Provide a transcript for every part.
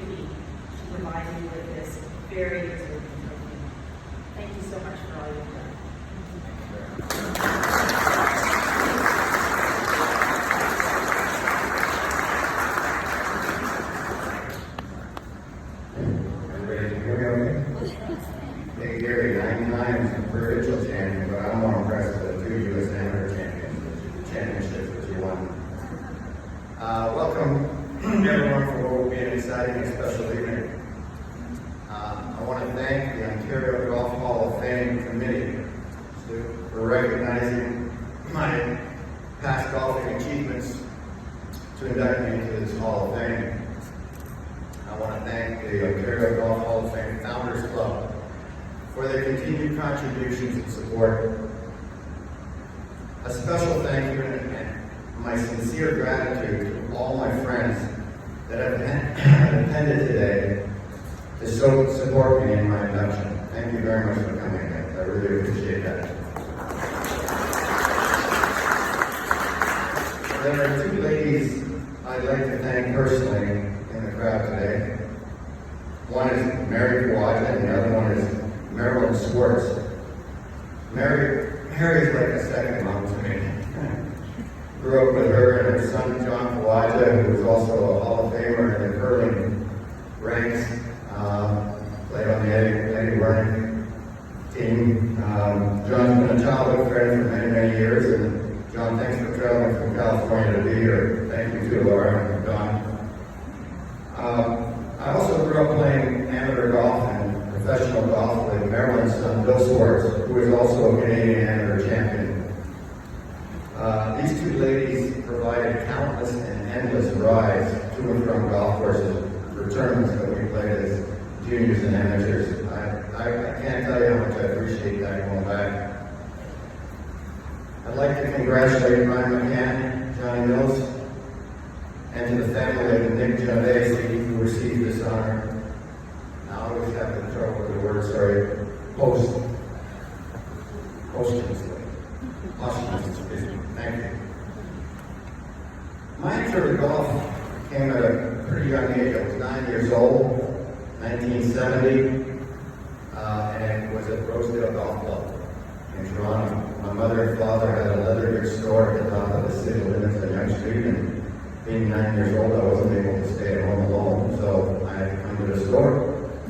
opportunity to provide you with this very deserving trophy. Thank you so much for all you've done. Everybody can hear me okay? Hey Gary, 99 is a provincial champion, but I'm more impressed with the 2 U.S. amateur championships that you won. Welcome everyone for what will be an exciting and special evening. I want to thank the Ontario Golf Hall of Fame Committee for recognizing my past golfing achievements to induct me into this Hall of Fame. I want to thank the Ontario Golf Hall of Fame Founders Club for their continued contributions and support. A special thank you and my sincere gratitude to all my friends that have attended today to support me in my induction. Thank you very much for coming. I really appreciate that. There are 2 ladies I'd like to thank personally in the crowd today. One is Mary Kawaja and the other one is Marilyn Swartz. Mary's like a second mom to me. Grew up with her and her son John Kawaja, who was also a Hall of Famer in the curling ranks. Played on the Eddie Running team. John's been a childhood friend for many, many years, and John, thanks for traveling from California to be here. Thank you too, Laura and Don. I also grew up playing amateur golf and professional golf with Marilyn's son, Bill Swartz, who is also a Canadian amateur champion. These 2 ladies provided countless and endless rides to and from golf courses for tournaments that we played as juniors and amateurs. I can't tell you how much I appreciate that going back. I'd like to congratulate Ryan McCann, Johnny Mills, and to the family of Nick Javesi who received this honor. Now I always have the trouble with the word, sorry, posthumously. Thank you. My intro to golf came at a pretty young age. I was 9 years old, 1970, and it was at Rosedale Golf Club in Toronto. My mother and father had a leather goods store at the top of the city limits on Yonge Street, and being 9 years old, I wasn't able to stay at home alone, so I had to come to the store.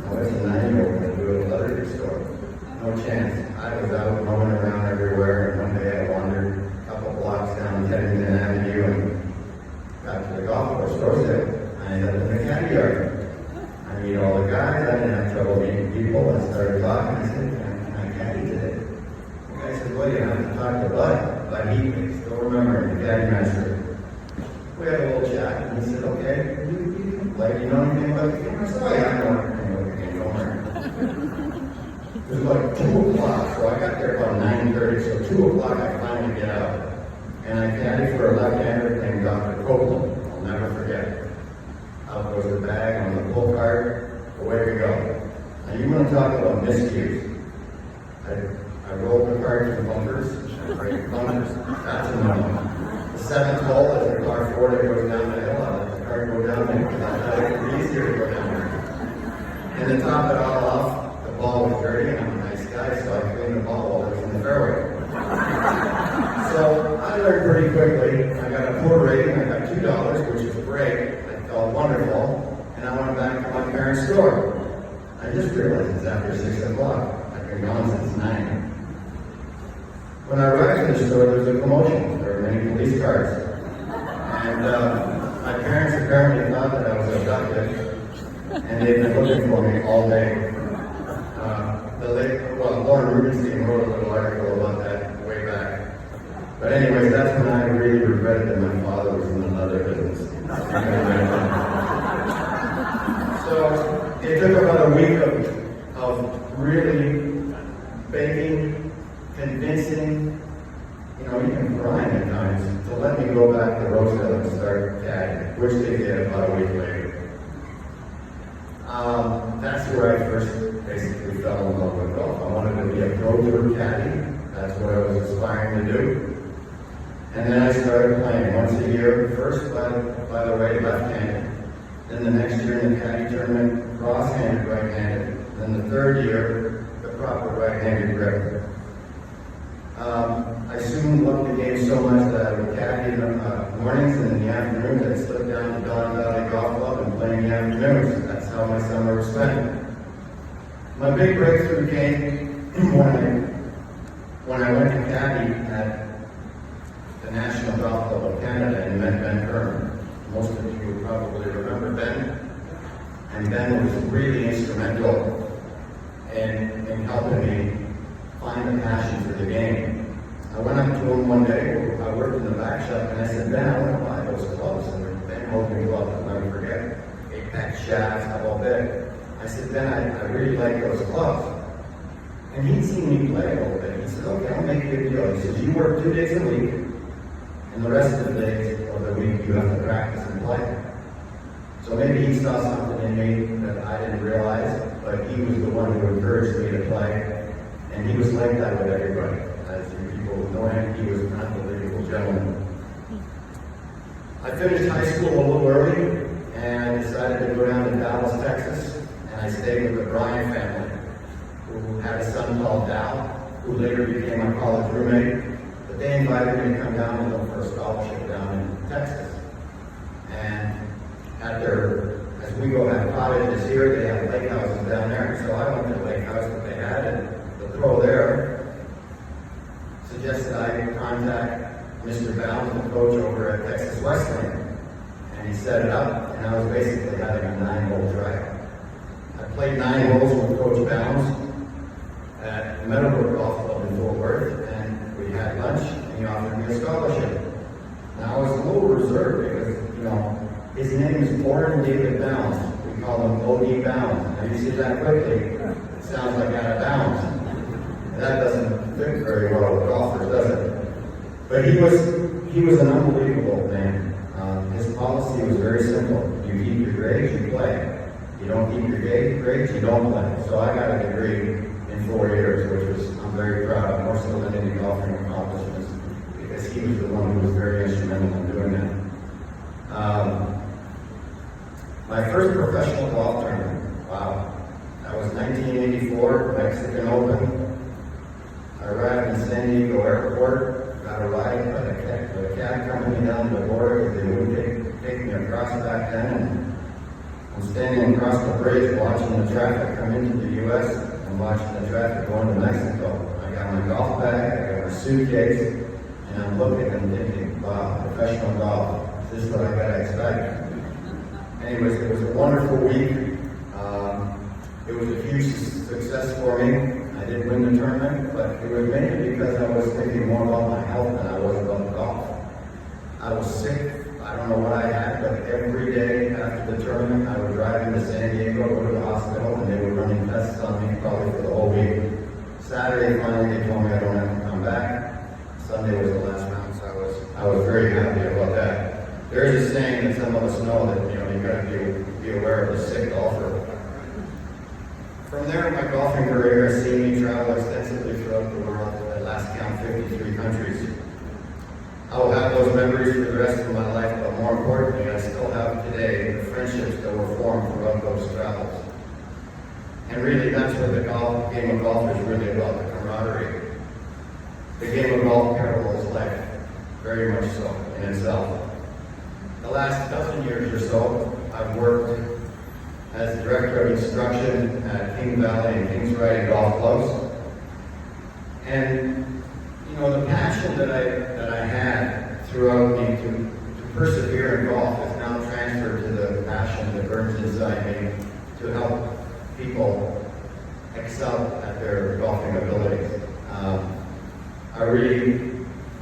I was a 9-year-old going to do it at a leather goods store. No chance. I was out roaming around everywhere, and one day I wandered a couple blocks down Kennington Avenue and got to the golf course, Rosedale. I ended up in the caddy yard. I meet all the guys. I didn't have trouble meeting people. I started talking. I said, "Can I caddy today?" The guy said, "Well, you have to talk to Bud. Bud Heatley. Still remember him, the caddy master." We had a little chat, and he said, "Okay, you know anything about the game?" I said, "Oh yeah, I know everything about the game. Don't worry." It was like 2 o'clock, so I got there about 9:30, so 2 o'clock I finally get out. And I caddied for a left-hander named Dr. Copeland. I'll never forget. Out goes the bag on the pull cart, away we go. Now you want to talk about miscues. I rolled the cart to the bunkers, and break bunkers. That's a no. The 7th hole, as the car forward, it goes down the hill, I let the cart go down there. I thought it would be easier to go down there. And to top it all off, the ball was dirty, and I'm a nice guy, so I cleaned the ball while it was in the fairway. So I learned pretty quickly. I got a poor rating. I got $2, which is great. I felt wonderful. And I went back to my parents' store. I just realized it's after 6 o'clock. I've been gone since 9. When I arrived in the store, there was a commotion. There were many police cars. And my parents apparently thought that I was abducted. And they've been looking for me all day. Lauren Rubenstein wrote a little article about that way back. But anyways, that's when I really regretted that my father was in the leather business. So it took about a week of really begging, convincing, even crying at times, to let me go back to Rosedale and start caddying, which they did about a week later. That's where I first basically fell in love with golf. I wanted to be a pro tour caddy. That's what I was aspiring to do. And then I started playing once a year, first, by the way, left-handed, Then the next year in the caddy tournament, cross-handed right-handed. Then the third year, the proper right-handed grip. I soon loved the game so much that I would caddy in the mornings and in the afternoons. I'd slip down to Don Valley Golf Club and play in the afternoons. That's how my summer was spent. My big breakthrough came when I went to caddy at the National Golf Club of Canada and met Ben Kern. Most of you will probably remember Ben. And Ben was really instrumental in helping me find the passion for the game. I went up to him one day, I worked in the back shop, and I said, Ben, I want to buy those clubs. And Ben told me, well, I'll never forget, Apex shafts, all big. I said, Ben, I really like those clubs. And he'd seen me play a little bit. He said, okay, I'll make you a deal. He said, you work 2 days a week, and the rest of the days of the week you have to practice and play. So maybe he saw something in me that I didn't realize, but he was the one who encouraged me to play, and he was like that with everybody. As you people know him, he was an unbelievable gentleman. I finished high school a little early and decided to go down to Dallas, Texas, and I stayed with the Bryan family, who had a son called Dal, who later became my college roommate. But they invited me to come down with them for a scholarship down in Texas. And as we go have cottages here, they have lake houses down there. So I went to the lake house that they had, and the pro there suggested I contact Mr. Bounds, the coach over at Texas Wesleyan. And he set it up, and I was basically having a 9-hole drive. I played 9 holes with Coach Bounds at Meadowbrook Golf Club in Fort Worth, and we had lunch, and he offered me a scholarship. Now I was a little reserved because, his name is Oren David Bounds. We call him O.D. Bounds. Now you see that quickly, it sounds like out of bounds. That doesn't fit very well with golfers, does it? But he was an unbelievable man. His policy was very simple. You keep your grades, you play. You don't keep your grades, you don't play. So I got a degree in 4 years, which was, I'm very proud of, more so than any golfing accomplishments, because he was the one who was very instrumental in doing that. My first professional golf tournament, wow, that was 1984, Mexican Open. I arrived in San Diego Airport, got a ride by the cab company down the border because they wouldn't take me across back then. And I'm standing across the bridge watching the traffic come into the U.S. and watching the traffic going to Mexico. I got my golf bag, I got my suitcase, and I'm looking and thinking, wow, professional golf, this is what I gotta expect. Anyways, it was a wonderful week. It was a huge success for me. I did win the tournament, but it was mainly because I was thinking more about my health than I was about golf. I was sick. I don't know what I had, but every day after the tournament, I would drive into San Diego, go to the hospital, and they were running tests on me probably for the whole week. Saturday, finally, they told me I don't have to come back. Sunday was the last round, so I was very happy about that. There is a saying that some of us know that you got to be aware of the sick golfer. From there, my golfing career has seen me travel extensively throughout the world. At last count, 53 countries. I will have those memories for the rest of my life, but more importantly, I still have today the friendships that were formed throughout those travels. And really, that's what the game of golf is really about, the camaraderie. The game of golf parallels life, very much so in itself. The last dozen years or so, I've worked as Director of Instruction at King Valley and Kings Riding Golf Clubs. And, the passion that I had throughout me to persevere in golf is now transferred to the passion that burns inside me to help people excel at their golfing abilities.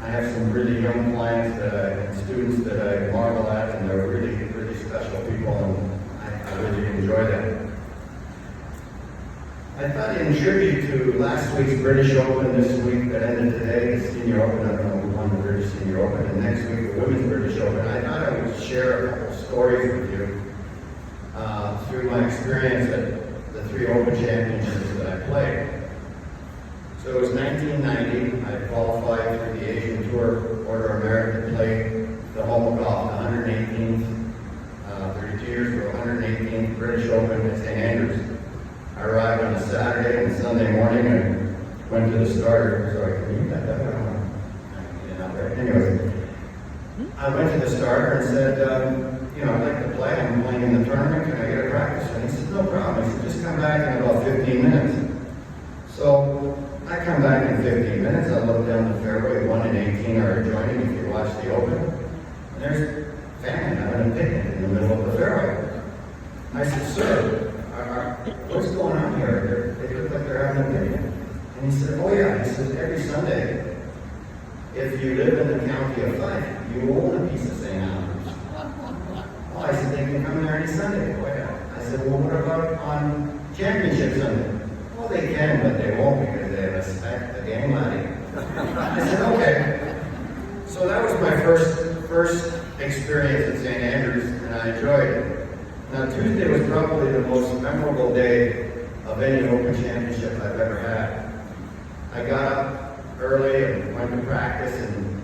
I have some really young clients and students that I marvel at, and they're really, really special people, and I really enjoy them. I thought in tribute to last week's British Open this week that ended today, the Senior Open, I don't know who won the British Senior Open, and next week the Women's British Open, I thought I would share a couple stories with you through my experience at the 3 Open Championships that I played. So it was 1990, I qualified through the Asian Tour Order of Merit to play the home of golf, the 118th, 32 years ago, British Open at St. Andrews. I arrived on a Saturday and Sunday morning and went to the starter. Sorry, can you get that down? Anyways, I went to the starter and said, you know, I'd like to play. I'm playing in the tournament. Can I get a practice? And he said, no problem. He said, just come back in about 15 minutes. So I come back in 15 minutes. I look down the fairway. 1 and 18 are adjoining if you watch the Open. And there's family having a picnic in the middle of the fairway. I said, sir, what's going on here? They look like they're having a picnic. And he said, oh yeah. He said, every Sunday, if you live in the county of Fife, you own a piece of St. Andrews. Oh, I said, they can come there any Sunday. Oh yeah. I said, well, what about on Championship Sunday? Well, they can, but they won't because they respect the game laddie. I said, okay. So that was my first experience at St. Andrews, and I enjoyed it. Now, Tuesday was probably the most memorable day of any Open Championship I've ever had. I got up early and went to practice, and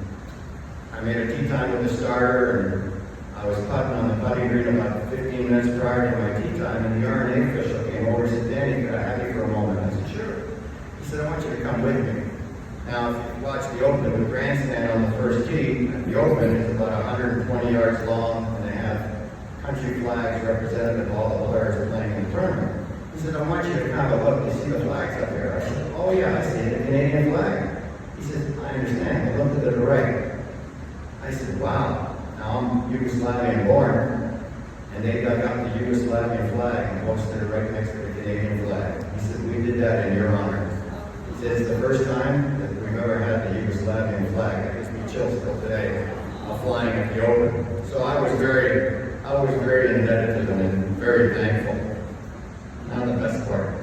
I made a tee time with the starter, and I was putting on the putting green about 15 minutes prior to my tee time, and the R&A official came over and said, Danny, could I have you for a moment? I said, sure. He said, I want you to come with me. Now, if you watch the Open, the grandstand on the first tee, the Open is about 120 yards long, and they have country flags representative of all the players playing in the tournament. He said, I want you to come have a look. You see the flags up there? I said, oh yeah, I see the Canadian flag. He said, I understand. I looked to the right. I said, wow. Now I'm Yugoslavian born, and they dug up the Yugoslavian flag and posted it right next to the Canadian flag. He said, we did that in your honor. He said, it's the first time that we've ever had the Yugoslavian flag. That gives me chills till today of flying at the Open. So I was very indebted to them and very thankful. Now the best part.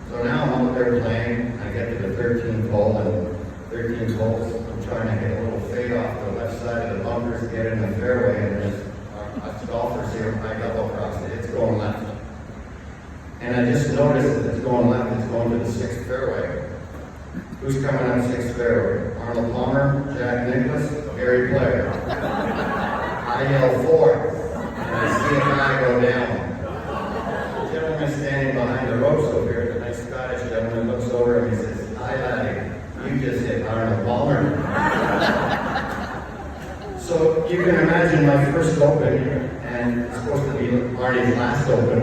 So now I'm out there playing. I get to the 13th hole, and 13th holes, I'm trying to get a little fade off the left side of the bunkers, get in the fairway, and there's us golfers here. I double crossed it. It's going left. And I just noticed that it's going left. It's going to the 6th fairway. Who's coming up 6th fairway? Arnold Palmer, Jack Nicklaus, Gary Player. I yell 4. And I see a guy go down. The gentleman standing behind the ropes over here, the nice Scottish gentleman, looks over and he says, hi laddie, you just hit Arnold Palmer. So you can imagine my first Open, and it's supposed to be Arnie's last Open,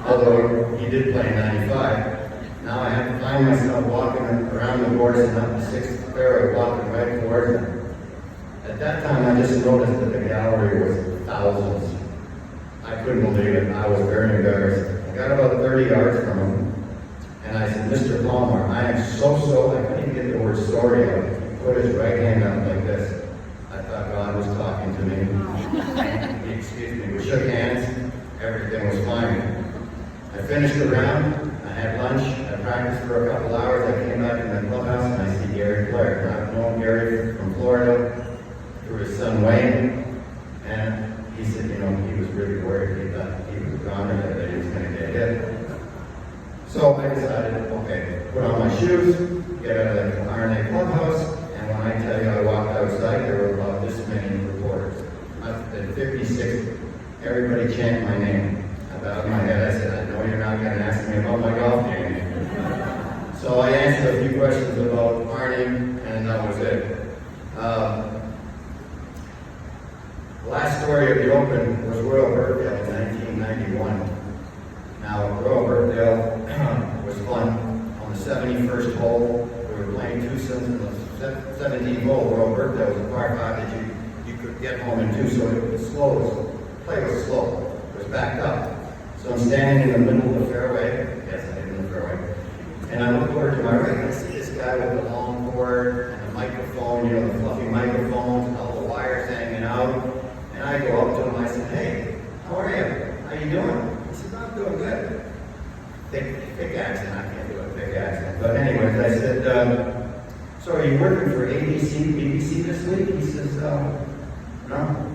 although he did play 95. Now I have to find myself walking around the course and up the 6th fairway, walking right towards him. At that time, I just noticed that the gallery was thousands. I couldn't believe it. I was very embarrassed. I got about 30 yards from him, and I said, Mr. Palmer, I am so, I couldn't even get the word sorry out. He put his right hand up like this. I thought God was talking to me. He excused me. We shook hands. Everything was fine. I finished the round. I had lunch. I practiced for a couple hours. I came back in the clubhouse, and I see Gary Player. I've known Gary from Florida through his son Wayne, and he said, you know, he was really worried. He thought he was gone or that he was going to get hit. So I decided, okay, put on my shoes, get out of the RNA clubhouse, and when I tell you I walked outside, there were about this many reporters. At 56, everybody chanted my name. I bowed my head. I said, I know you're not going to ask me about my golf game. So I answered a few questions about Arnie, and that was it. The last story of the Open was Royal Birkdale in 1991. Now, Royal Birkdale was fun. On the 71st hole, we were playing twosomes, and the 17th hole, Royal Birkdale was a par 5 that you could get home in two, so it was slow. Play was slow. It was backed up. So I'm standing in the middle of the fairway. Yes, I hit in the fairway. And I look over to my right, and I see this guy with the long cord and the microphone, you know, the fluffy microphones, and all the wires hanging out. And I go up to him, I said, hey, how are you? How you doing? He said, I'm doing good. Thick accent, I can't do a thick accent. But anyways, I said, so are you working for BBC this week? He says, no.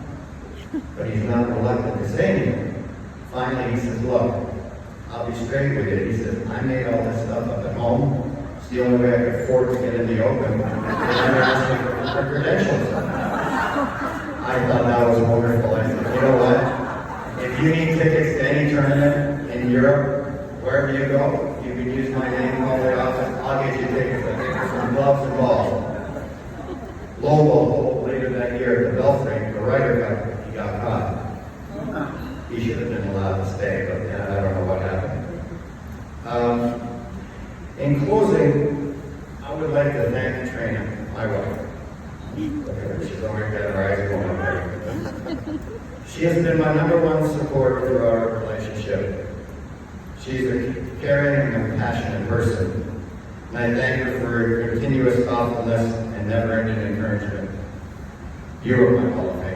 But he's not reluctant to say anything. Finally, he says, look, I'll be straight with you. He says, I made all this stuff up at home. It's the only way I could afford to get in the Open. They never asked me for credentials. I thought that was wonderful. I said, you know what? If you need tickets to any tournament in Europe, wherever you go, you can use my name all the office. I'll get you tickets. I think there's some gloves and balls. Lobo, later that year at the Belfry, the Ryder Cup, he got caught. He should have been allowed to stay, but I don't know what happened. In closing, I would like to thank Trina, my wife. Look at her, she's already got her eyes going up there. She has been my number one support through our relationship. She's a caring and compassionate person, and I thank her for her continuous thoughtfulness and never-ending encouragement. You are my Hall of Fame.